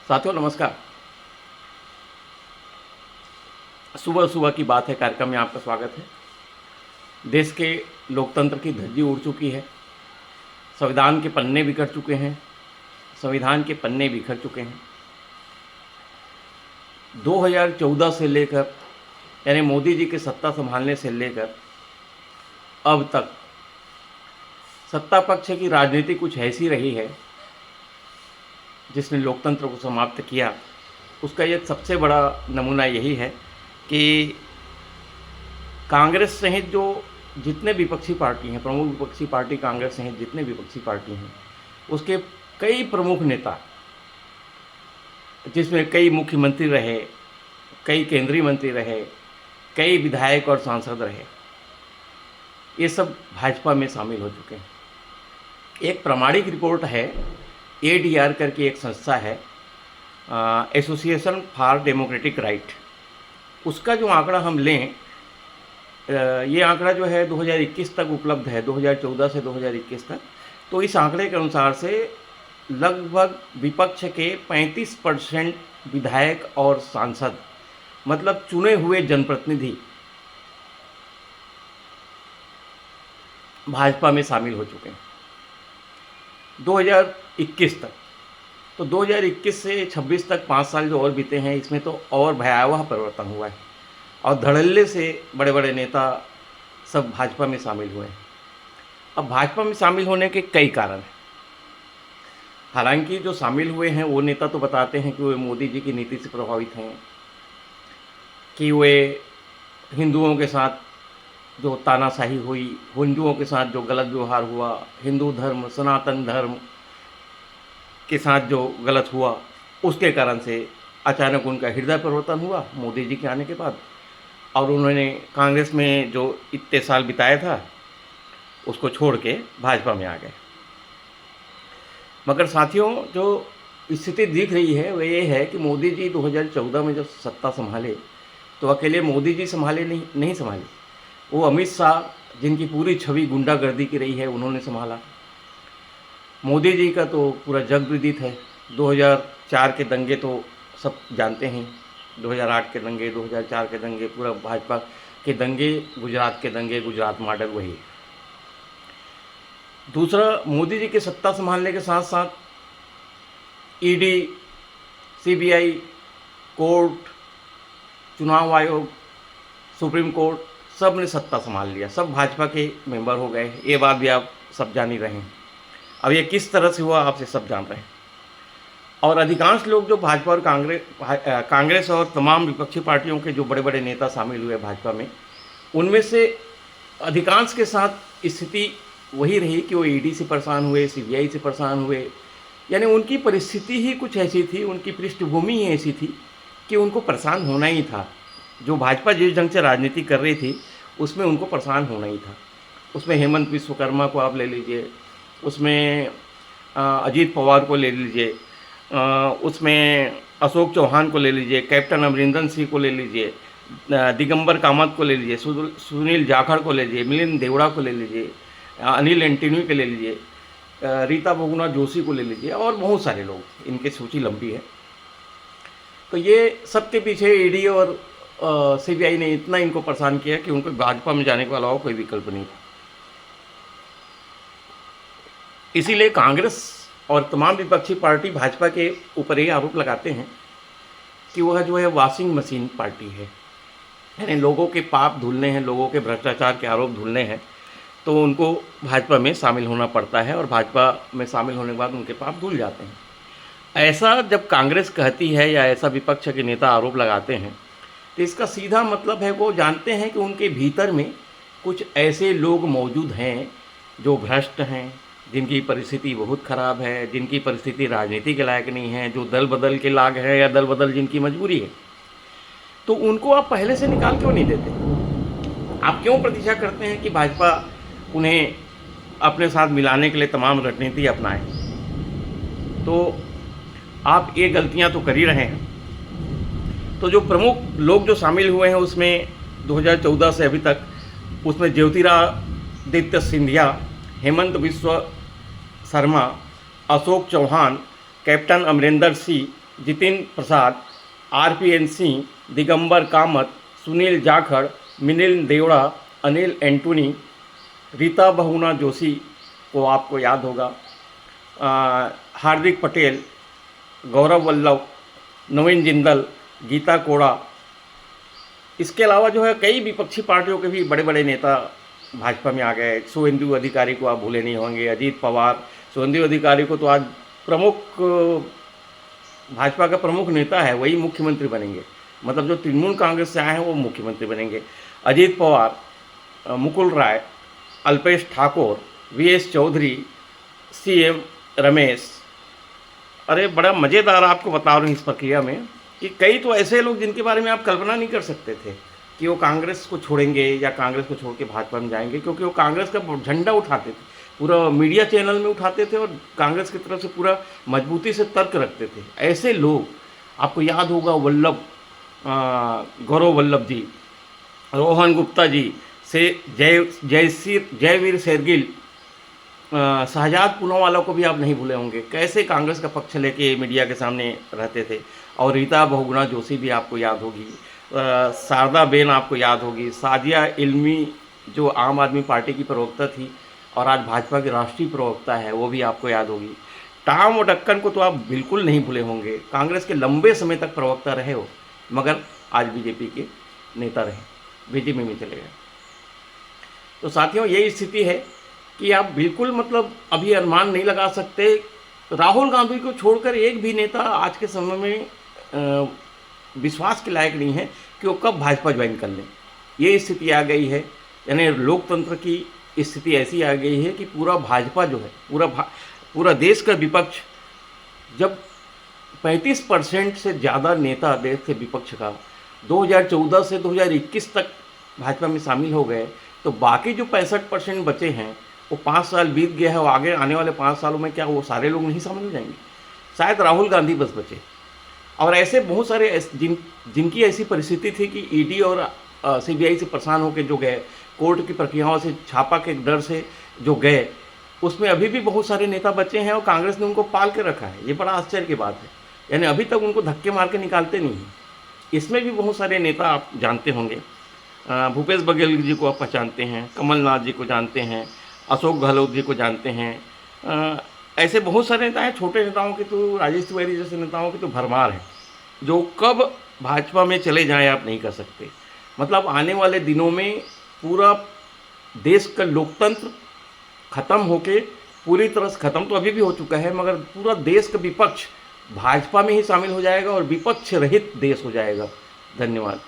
साथियों नमस्कार। सुबह सुबह की बात है कार्यक्रम में आपका स्वागत है। देश के लोकतंत्र की धज्जी उड़ चुकी है। संविधान के पन्ने बिखर चुके हैं। संविधान के पन्ने बिखर चुके हैं। 2014 से लेकर यानी मोदी जी के सत्ता संभालने से लेकर अब तक सत्ता पक्ष की राजनीति कुछ ऐसी रही है जिसने लोकतंत्र को समाप्त किया। उसका एक सबसे बड़ा नमूना यही है कि कांग्रेस सहित जो जितने विपक्षी पार्टी हैं, प्रमुख विपक्षी पार्टी कांग्रेस सहित जितने विपक्षी पार्टी हैं, उसके कई प्रमुख नेता, जिसमें कई मुख्यमंत्री रहे, कई केंद्रीय मंत्री रहे, कई विधायक और सांसद रहे, ये सब भाजपा में शामिल हो चुके हैं। एक प्रामाणिक रिपोर्ट है, ADR करके एक संस्था है, एसोसिएशन फॉर डेमोक्रेटिक राइट, उसका जो आंकड़ा हम लें, ये आंकड़ा जो है 2021 तक उपलब्ध है, 2014 से 2021 तक। तो इस आंकड़े के अनुसार से लगभग विपक्ष के 35% विधायक और सांसद, मतलब चुने हुए जनप्रतिनिधि, भाजपा में शामिल हो चुके हैं 2021 तक। तो 2021 से 26 तक 5 साल जो और बीते हैं, इसमें तो और भयावह परिवर्तन हुआ है और धड़ल्ले से बड़े बड़े नेता सब भाजपा में शामिल हुए हैं। अब भाजपा में शामिल होने के कई कारण हैं। हालांकि जो शामिल हुए हैं वो नेता तो बताते हैं कि वे मोदी जी की नीति से प्रभावित हैं, कि वे हिंदुओं के साथ जो तानाशाही हुई, हिंदुओं के साथ जो गलत व्यवहार हुआ, हिंदू धर्म, सनातन धर्म के साथ जो गलत हुआ, उसके कारण से अचानक उनका हृदय परिवर्तन हुआ मोदी जी के आने के बाद, और उन्होंने कांग्रेस में जो इतने साल बिताया था उसको छोड़ के भाजपा में आ गए। मगर साथियों, जो स्थिति दिख रही है वह ये है कि मोदी जी 2014 में जब सत्ता संभाले तो अकेले मोदी जी संभाले नहीं संभाले, वो अमित शाह, जिनकी पूरी छवि गुंडागर्दी की रही है, उन्होंने संभाला। मोदी जी का तो पूरा जग विदित है, 2004 के दंगे तो सब जानते हैं, 2008 के दंगे, 2004 के दंगे, पूरा भाजपा के दंगे, गुजरात के दंगे, गुजरात मॉडल वही है। दूसरा, मोदी जी के सत्ता संभालने के साथ साथ ED, CBI, कोर्ट, चुनाव आयोग, सुप्रीम कोर्ट, सब ने सत्ता संभाल लिया, सब भाजपा के मेंबर हो गए। ये बात भी आप सब जान ही रहे हैं। अब ये किस तरह से हुआ आपसे सब जान रहे हैं। और अधिकांश लोग जो भाजपा और कांग्रेस और तमाम विपक्षी पार्टियों के जो बड़े बड़े नेता शामिल हुए भाजपा में, उनमें से अधिकांश के साथ स्थिति वही रही कि वो ED से परेशान हुए, CBI से परेशान हुए। यानी उनकी परिस्थिति ही कुछ ऐसी थी, उनकी पृष्ठभूमि ही ऐसी थी कि उनको परेशान होना ही था। जो भाजपा जिस ढंग से राजनीति कर रही थी उसमें उनको परेशान होना ही था। उसमें हेमंत विश्वकर्मा को आप ले लीजिए, उसमें अजीत पवार को ले लीजिए, उसमें अशोक चौहान को ले लीजिए, कैप्टन अमरिंदर सिंह को ले लीजिए, दिगंबर कामत को ले लीजिए, सुनील जाखड़ को ले लीजिए, मिलिंद देवड़ा को ले लीजिए, अनिल एंटनी को ले लीजिए, रीता बहुगुणा जोशी को ले लीजिए, और बहुत सारे लोग, इनकी सूची लंबी है। तो ये सबके पीछे ED और CBI ने इतना इनको परेशान किया कि उनको भाजपा में जाने के अलावा कोई विकल्प नहीं था। इसीलिए कांग्रेस और तमाम विपक्षी पार्टी भाजपा के ऊपर ये आरोप लगाते हैं कि वह जो है वॉशिंग मशीन पार्टी है, यानी लोगों के पाप धुलने हैं, लोगों के भ्रष्टाचार के आरोप धुलने हैं, तो उनको भाजपा में शामिल होना पड़ता है और भाजपा में शामिल होने के बाद उनके पाप धुल जाते हैं। ऐसा जब कांग्रेस कहती है या ऐसा विपक्ष के नेता आरोप लगाते हैं तो इसका सीधा मतलब है वो जानते हैं कि उनके भीतर में कुछ ऐसे लोग मौजूद हैं जो भ्रष्ट हैं, जिनकी परिस्थिति बहुत ख़राब है, जिनकी परिस्थिति राजनीति के लायक नहीं है, जो दल बदल के लाग है या दल बदल जिनकी मजबूरी है। तो उनको आप पहले से निकाल क्यों नहीं देते? आप क्यों प्रतीक्षा करते हैं कि भाजपा उन्हें अपने साथ मिलाने के लिए तमाम रणनीति अपनाए? तो आप ये गलतियां तो कर ही रहे हैं। तो जो प्रमुख लोग जो शामिल हुए हैं उसमें 2014 से अभी तक, उसमें ज्योतिरादित्य सिंधिया, हेमंत विश्व शर्मा, अशोक चौहान, कैप्टन अमरिंदर सिंह, जितिन प्रसाद, RPN सिंह, दिगंबर कामत, सुनील जाखड़, मिलिंद देवड़ा, अनिल एंटोनी, रीता बहुना जोशी को आपको याद होगा, हार्दिक पटेल, गौरव वल्लभ, नवीन जिंदल, गीता कोड़ा। इसके अलावा जो है कई विपक्षी पार्टियों के भी बड़े बड़े नेता भाजपा में आ गए। शुभेंदु अधिकारी को आप भूले नहीं होंगे, अजीत पवार। शुभेंदु अधिकारी को तो आज प्रमुख, भाजपा का प्रमुख नेता है, वही मुख्यमंत्री बनेंगे। मतलब जो तृणमूल कांग्रेस से आए हैं वो मुख्यमंत्री बनेंगे। Ajit Pawar, Mukul Roy, Alpesh Thakor, VS Chaudhary, CM Ramesh. अरे बड़ा मज़ेदार आपको बता रहा हूँ इस प्रक्रिया में कि कई तो ऐसे लोग जिनके बारे में आप कल्पना नहीं कर सकते थे कि वो कांग्रेस को छोड़ेंगे या कांग्रेस को छोड़ के भाजपा में जाएंगे, क्योंकि वो कांग्रेस का झंडा उठाते थे, पूरा मीडिया चैनल में उठाते थे और कांग्रेस की तरफ से पूरा मजबूती से तर्क रखते थे। ऐसे लोग आपको याद होगा, गौरव वल्लभ जी, रोहन गुप्ता जी से जयवीर शेरगिल, शहजाद पूनावाला को भी आप नहीं भूले होंगे, कैसे कांग्रेस का पक्ष लेके मीडिया के सामने रहते थे। और रीता बहुगुणा जोशी भी आपको याद होगी, शारदा बेन आपको याद होगी, साजिया इल्मी जो आम आदमी पार्टी की प्रवक्ता थी और आज भाजपा की राष्ट्रीय प्रवक्ता है, वो भी आपको याद होगी। टॉम वडक्कन को तो आप बिल्कुल नहीं भूले होंगे, कांग्रेस के लंबे समय तक प्रवक्ता रहे हो, मगर आज बीजेपी के नेता रहे, बीजेपी में चले गए। तो साथियों यही स्थिति है कि आप बिल्कुल मतलब अभी अनुमान नहीं लगा सकते। राहुल गांधी को छोड़कर एक भी नेता आज के समय में विश्वास के लायक नहीं है कि वो कब भाजपा ज्वाइन कर लें। ये स्थिति आ गई है, यानी लोकतंत्र की स्थिति ऐसी आ गई है कि पूरा भाजपा जो है, पूरा देश का विपक्ष, जब 35% से ज़्यादा नेता देश के विपक्ष का 2014 से 2021 तक भाजपा में शामिल हो गए, तो बाकी जो 65% बचे हैं वो 5 साल बीत गया है, और आगे आने वाले 5 सालों में क्या वो सारे लोग नहीं शामिल हो जाएंगे? शायद राहुल गांधी बस बचे। और ऐसे बहुत सारे जिनकी ऐसी परिस्थिति थी कि ED और CBI से परेशान होकर जो गए, कोर्ट की प्रक्रियाओं से, छापा के डर से जो गए, उसमें अभी भी बहुत सारे नेता बचे हैं और कांग्रेस ने उनको पाल के रखा है। ये बड़ा आश्चर्य की बात है, यानी अभी तक उनको धक्के मार के निकालते नहीं हैं। इसमें भी बहुत सारे नेता आप जानते होंगे, भूपेश बघेल जी को आप पहचानते हैं, कमलनाथ जी को जानते हैं, अशोक गहलोत जी को जानते हैं। ऐसे बहुत सारे नेता हैं, छोटे नेताओं की तो, राजेश तिवारी जैसे नेताओं की तो भरमार है, जो कब भाजपा में चले जाएं आप नहीं कर सकते। मतलब आने वाले दिनों में पूरा देश का लोकतंत्र ख़त्म होके, पूरी तरह से ख़त्म तो अभी भी हो चुका है, मगर पूरा देश का विपक्ष भाजपा में ही शामिल हो जाएगा और विपक्ष रहित देश हो जाएगा। धन्यवाद।